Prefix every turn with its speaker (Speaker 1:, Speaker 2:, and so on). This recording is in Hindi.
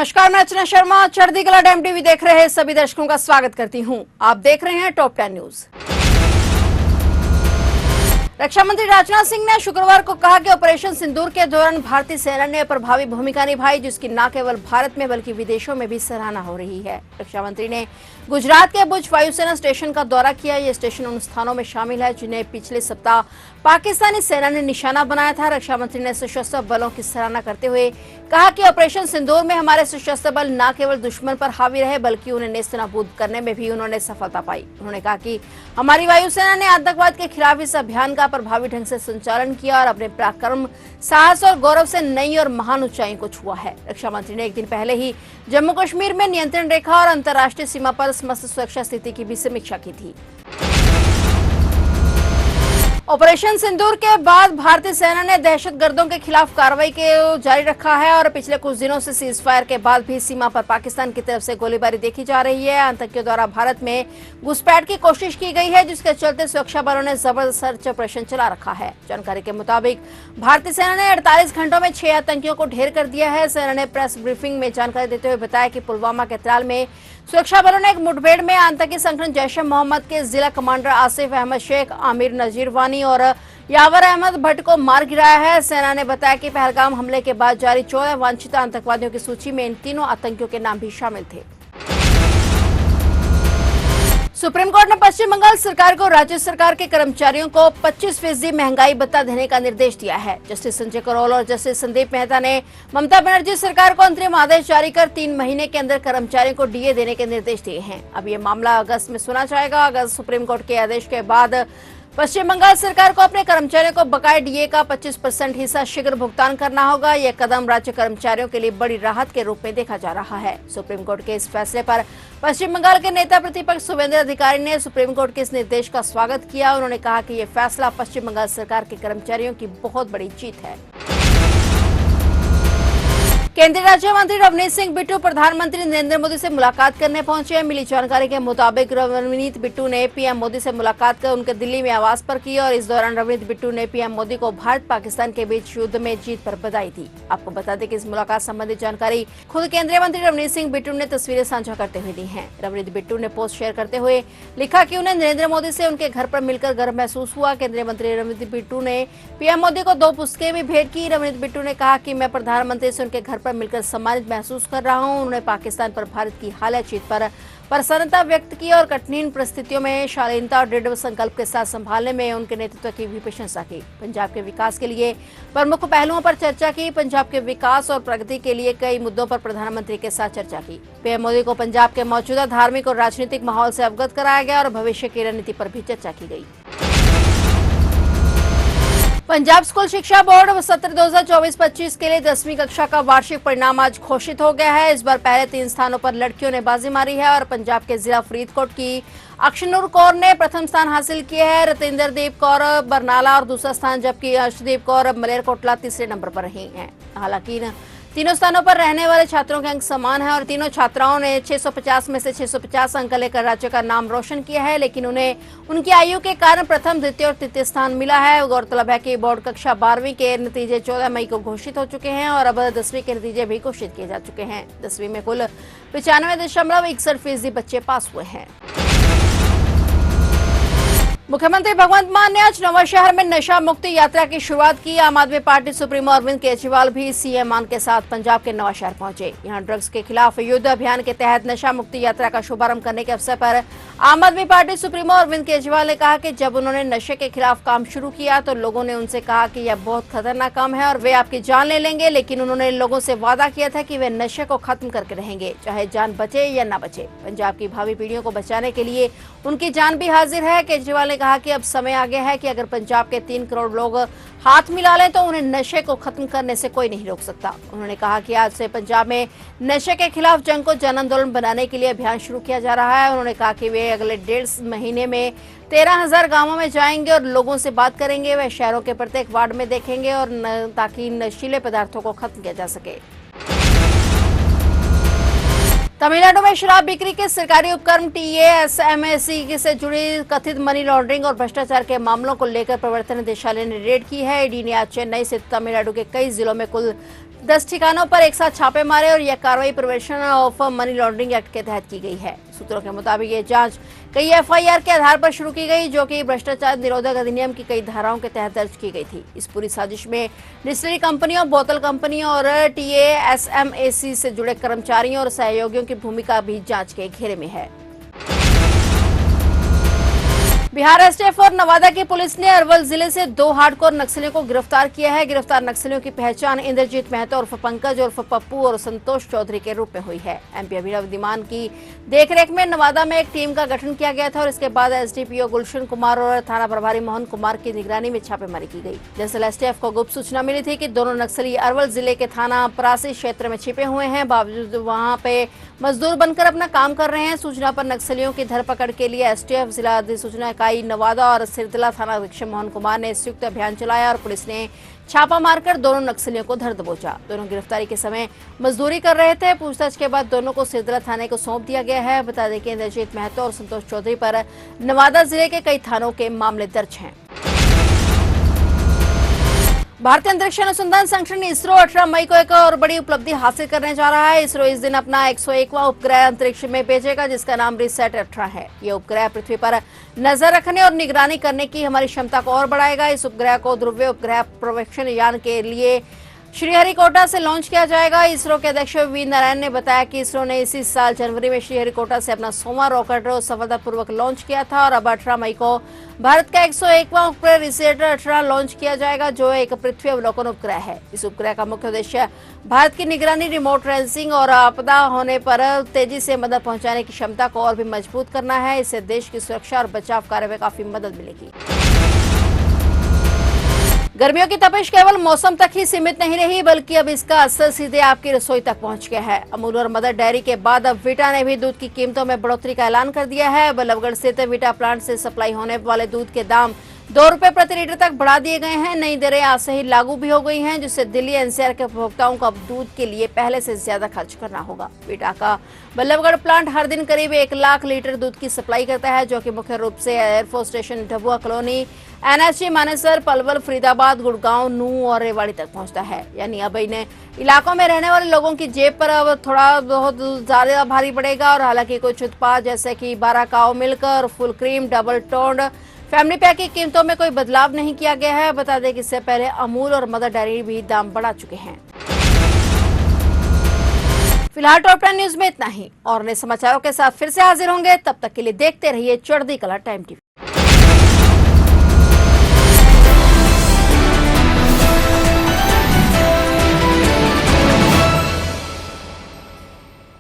Speaker 1: नमस्कार, मैं अर्चना शर्मा। चढ़ती कला डैम टीवी देख रहे सभी दर्शकों का स्वागत करती हूं। आप देख रहे हैं टॉप 10 न्यूज। रक्षा मंत्री राजनाथ सिंह ने शुक्रवार को कहा कि ऑपरेशन सिंदूर के दौरान भारतीय सेना ने प्रभावी भूमिका निभाई, जिसकी न केवल भारत में बल्कि विदेशों में भी सराहना हो रही है। रक्षा मंत्री ने गुजरात के भुज वायुसेना स्टेशन का दौरा किया। ये स्टेशन उन स्थानों में शामिल है जिन्हें पिछले सप्ताह पाकिस्तानी सेना ने निशाना बनाया था। रक्षा मंत्री ने सशस्त्र बलों की सराहना करते हुए कहा कि ऑपरेशन सिंदूर में हमारे सशस्त्र बल न केवल दुश्मन पर हावी रहे बल्कि उन्हें नेस्तनाबूद करने में भी उन्होंने सफलता पाई। उन्होंने कहा कि हमारी वायुसेना ने आतंकवाद के खिलाफ इस अभियान का प्रभावी ढंग से संचालन किया और अपने पराक्रम, साहस और गौरव से नई और महान ऊंचाइयों को छुआ है। रक्षा मंत्री ने एक दिन पहले ही जम्मू कश्मीर में नियंत्रण रेखा और अंतर्राष्ट्रीय सीमा पर समस्त सुरक्षा स्थिति की भी समीक्षा की थी। ऑपरेशन सिंदूर के बाद भारतीय सेना ने दहशतगर्दों के खिलाफ कार्रवाई को जारी रखा है और पिछले कुछ दिनों से सीज फायर के बाद भी सीमा पर पाकिस्तान की तरफ से गोलीबारी देखी जा रही है। आतंकियों द्वारा भारत में घुसपैठ की कोशिश की गई है, जिसके चलते सुरक्षा बलों ने जबरदस्त सर्च ऑपरेशन चला रखा है। जानकारी के मुताबिक भारतीय सेना ने 48 घंटों में 6 आतंकियों को ढेर कर दिया है। सेना ने प्रेस ब्रीफिंग में जानकारी देते हुए बताया कि पुलवामा के त्राल में सुरक्षा बलों ने एक मुठभेड़ में आतंकी संगठन जैश-ए मोहम्मद के जिला कमांडर आसिफ अहमद शेख, आमिर नजीर वानी और यावर अहमद भट्ट को मार गिराया है। सेना ने बताया कि पहलगाम हमले के बाद जारी 14 वांछित आतंकवादियों की सूची में इन तीनों आतंकियों के नाम भी शामिल थे। सुप्रीम कोर्ट ने पश्चिम बंगाल सरकार को राज्य सरकार के कर्मचारियों को 25% महंगाई भत्ता देने का निर्देश दिया है। जस्टिस संजय करोल और जस्टिस संदीप मेहता ने ममता बनर्जी सरकार को अंतरिम आदेश जारी कर 3 महीने के अंदर कर्मचारियों को डीए देने के निर्देश दिए हैं। अब ये मामला अगस्त में सुना जाएगा। अगस्त सुप्रीम कोर्ट के आदेश के बाद पश्चिम बंगाल सरकार को अपने कर्मचारियों को बकाया डीए का 25% हिस्सा शीघ्र भुगतान करना होगा। यह कदम राज्य कर्मचारियों के लिए बड़ी राहत के रूप में देखा जा रहा है। सुप्रीम कोर्ट के इस फैसले पर पश्चिम बंगाल के नेता प्रतिपक्ष शुभेंद्र अधिकारी ने सुप्रीम कोर्ट के इस निर्देश का स्वागत किया। उन्होंने कहा कि यह फैसला पश्चिम बंगाल सरकार के कर्मचारियों की बहुत बड़ी जीत है। केंद्रीय राज्य मंत्री रवनीत सिंह बिट्टू प्रधानमंत्री नरेंद्र मोदी से मुलाकात करने पहुंचे हैं। मिली जानकारी के मुताबिक रवनीत बिट्टू ने पीएम मोदी से मुलाकात कर उनके दिल्ली में आवास पर की और इस दौरान रवनीत बिट्टू ने पीएम मोदी को भारत पाकिस्तान के बीच युद्ध में जीत पर बधाई दी। आपको बता दें कि इस मुलाकात संबंधी जानकारी खुद केंद्रीय मंत्री रवनीत सिंह बिट्टू ने तस्वीरें साझा करते हुए दी हैं। रवनीत बिट्टू ने पोस्ट शेयर करते हुए लिखा कि उन्हें नरेंद्र मोदी से उनके घर पर मिलकर गर्व महसूस हुआ। केंद्रीय मंत्री रवनीत बिट्टू ने पीएम मोदी को 2 पुस्तकें भी भेंट की। रवनीत बिट्टू ने कहा कि मैं प्रधानमंत्री से उनके घर पर मिलकर सम्मानित महसूस कर रहा हूं। उन्होंने पाकिस्तान पर भारत की हालिया जीत पर प्रसन्नता व्यक्त की और कठिन परिस्थितियों में शालीनता और दृढ़ संकल्प के साथ संभालने में उनके नेतृत्व की भी प्रशंसा की। पंजाब के विकास के लिए प्रमुख पहलुओं पर चर्चा की। पंजाब के विकास और प्रगति के लिए कई मुद्दों पर प्रधानमंत्री के साथ चर्चा की। पीएम मोदी को पंजाब के मौजूदा धार्मिक और राजनीतिक माहौल से अवगत कराया गया और भविष्य की रणनीति पर भी चर्चा की गई। पंजाब स्कूल शिक्षा बोर्ड सत्र 2024-25 के लिए 10वीं कक्षा का वार्षिक परिणाम आज घोषित हो गया है। इस बार पहले 3 स्थानों पर लड़कियों ने बाजी मारी है और पंजाब के जिला फरीदकोट की अक्षनूर कौर ने प्रथम स्थान हासिल किया है। रतिंदर दीप कौर बरनाला और दूसरा स्थान, जबकि अर्शदीप कौर मलेरकोटला तीसरे नंबर पर रही हैं। हालांकि तीनों स्थानों पर रहने वाले छात्रों के अंक समान है और तीनों छात्राओं ने 650 में से 650 अंक लेकर राज्य का नाम रोशन किया है, लेकिन उन्हें उनकी आयु के कारण प्रथम, द्वितीय और तृतीय स्थान मिला है। गौरतलब है कि बोर्ड कक्षा 12वीं के नतीजे 14 मई को घोषित हो चुके हैं और अब 10वीं के नतीजे भी घोषित किए जा चुके हैं। 10वीं में कुल 95.61% बच्चे पास हुए हैं। मुख्यमंत्री भगवंत मान ने आज नवांशहर में नशा मुक्ति यात्रा की शुरुआत की। आम आदमी पार्टी सुप्रीमो अरविंद केजरीवाल भी सीएम मान के साथ पंजाब के नवांशहर पहुंचे। यहां ड्रग्स के खिलाफ युद्ध अभियान के तहत नशा मुक्ति यात्रा का शुभारंभ करने के अवसर पर आम आदमी पार्टी सुप्रीमो अरविंद केजरीवाल ने कहा कि जब उन्होंने नशे के खिलाफ काम शुरू किया तो लोगों ने उनसे कहा कि यह बहुत खतरनाक काम है और वे आपकी जान ले लेंगे, लेकिन उन्होंने लोगों से वादा किया था कि वे नशे को खत्म करके रहेंगे, चाहे जान बचे या न बचे। पंजाब की भावी पीढ़ियों को बचाने के लिए उनकी जान भी हाजिर है। केजरीवाल ने कहा कि अब समय आ गया है कि अगर पंजाब के 3 करोड़ लोग हाथ मिला लें तो उन्हें नशे को खत्म करने से कोई नहीं रोक सकता। उन्होंने कहा कि आज से पंजाब में नशे के खिलाफ जंग को जन आंदोलन बनाने के लिए अभियान शुरू किया जा रहा है। उन्होंने कहा कि वे अगले 1.5 महीने में 13,000 गांवों में जाएंगे और लोगों से बात करेंगे। वे शहरों के प्रत्येक वार्ड में देखेंगे और ताकि नशीले पदार्थों को खत्म किया जा सके। तमिलनाडु में शराब बिक्री के सरकारी उपक्रम टीएएसएमएसी से जुड़ी कथित मनी लॉन्ड्रिंग और भ्रष्टाचार के मामलों को लेकर प्रवर्तन निदेशालय ने रेड की है। ईडी ने आज चेन्नई से तमिलनाडु के कई जिलों में कुल 10 ठिकानों पर एक साथ छापे मारे और यह कार्रवाई prevention of money laundering act के तहत की गई है। सूत्रों के मुताबिक ये जांच कई एफआईआर के आधार पर शुरू की गई, जो कि भ्रष्टाचार निरोधक अधिनियम की कई धाराओं के तहत दर्ज की गई थी। इस पूरी साजिश में डिस्टिलरी कंपनियों, बोतल कंपनियों और टीएएसएमएसी से जुड़े कर्मचारियों और सहयोगियों की भूमिका भी जांच के घेरे में है। बिहार एसटीएफ और नवादा की पुलिस ने अरवल जिले से 2 हार्डकोर नक्सलियों को गिरफ्तार किया है। गिरफ्तार नक्सलियों की पहचान इंद्रजीत महतो उर्फ पंकज उर्फ पप्पू और संतोष चौधरी के रूप में हुई है। एमपी अभिनव विद्यमान की देखरेख में नवादा में एक टीम का गठन किया गया था और इसके बाद एसडीपीओ गुलशन कुमार और थाना प्रभारी मोहन कुमार की निगरानी में छापेमारी की गई। दरअसल एसटीएफ को गुप्त सूचना मिली थी कि दोनों नक्सली अरवल जिले के थाना परासी क्षेत्र में छिपे हुए हैं, बावजूद वहां पे मजदूर बनकर अपना काम कर रहे हैं। सूचना पर नक्सलियों की धरपकड़ के लिए एसटीएफ जिला अधिसूचना इकाई नवादा और सिरदला थाना अधीक्षक मोहन कुमार ने संयुक्त अभियान चलाया और पुलिस ने छापा मारकर दोनों नक्सलियों को धर दबोचा। दोनों गिरफ्तारी के समय मजदूरी कर रहे थे। पूछताछ के बाद दोनों को सिरदला थाने को सौंप दिया गया है। बता दें कि इंद्रजीत महतो और संतोष चौधरी पर नवादा जिले के कई थानों के मामले दर्ज हैं। भारतीय अंतरिक्ष अनुसंधान संगठन इसरो 18 मई को एक और बड़ी उपलब्धि हासिल करने जा रहा है। इसरो इस दिन अपना 101वां उपग्रह अंतरिक्ष में भेजेगा, जिसका नाम रिसैट 18 है। यह उपग्रह पृथ्वी पर नजर रखने और निगरानी करने की हमारी क्षमता को और बढ़ाएगा। इस उपग्रह को ध्रुवीय उपग्रह पर्यवेक्षण यान के लिए श्रीहरिकोटा से लॉन्च किया जाएगा। इसरो के अध्यक्ष वी नारायण ने बताया कि इसरो ने इसी साल जनवरी में श्रीहरिकोटा से अपना 100वां रॉकेट सफलतापूर्वक लॉन्च किया था और अब 18 मई को भारत का 101वां उपग्रह रिसैट 18 लॉन्च किया जाएगा, जो एक पृथ्वी अवलोकन उपग्रह है। इस उपग्रह का मुख्य उद्देश्य भारत की निगरानी, रिमोट सेंसिंग और आपदा होने पर तेजी से मदद पहुंचाने की क्षमता को और भी मजबूत करना है। इससे देश की सुरक्षा और बचाव कार्य में काफी मदद मिलेगी। गर्मियों की तपिश केवल मौसम तक ही सीमित नहीं रही, बल्कि अब इसका असर सीधे आपकी रसोई तक पहुंच गया है। अमूल और मदर डेयरी के बाद अब विटा ने भी दूध की कीमतों में बढ़ोतरी का ऐलान कर दिया है। बल्लभगढ़ स्थित विटा प्लांट से सप्लाई होने वाले दूध के दाम 2 रुपए प्रति लीटर तक बढ़ा दिए गए हैं। नई दरें आज से ही लागू भी हो गई हैं, जिससे दिल्ली एनसीआर के उपभोक्ताओं को अब दूध के लिए पहले से ज्यादा खर्च करना होगा। विटा का बल्लभगढ़ प्लांट हर दिन करीब 1 लाख लीटर दूध की सप्लाई करता है, जो कि मुख्य रूप से air force station, Dabua colony, NHA, Manesar, Palwal, Faridabad, Gurgaon, Nuh और रेवाड़ी तक पहुंचता है। यानी अब इन इलाकों में रहने वाले लोगों की जेब पर अब थोड़ा बहुत ज्यादा भारी पड़ेगा। और हालांकि कुछ उत्पाद जैसे कि 12 काओ मिल्क और full cream, double toned, family pack की कीमतों में कोई बदलाव नहीं किया गया है। बता दें कि इससे पहले अमूल और मदर डेयरी भी दाम बढ़ा चुके हैं। फिलहाल टॉप 10 न्यूज में इतना ही और नए समाचारों के साथ फिर से हाजिर होंगे। तब तक के लिए देखते रहिए चढ़ती कला टाइम टीवी।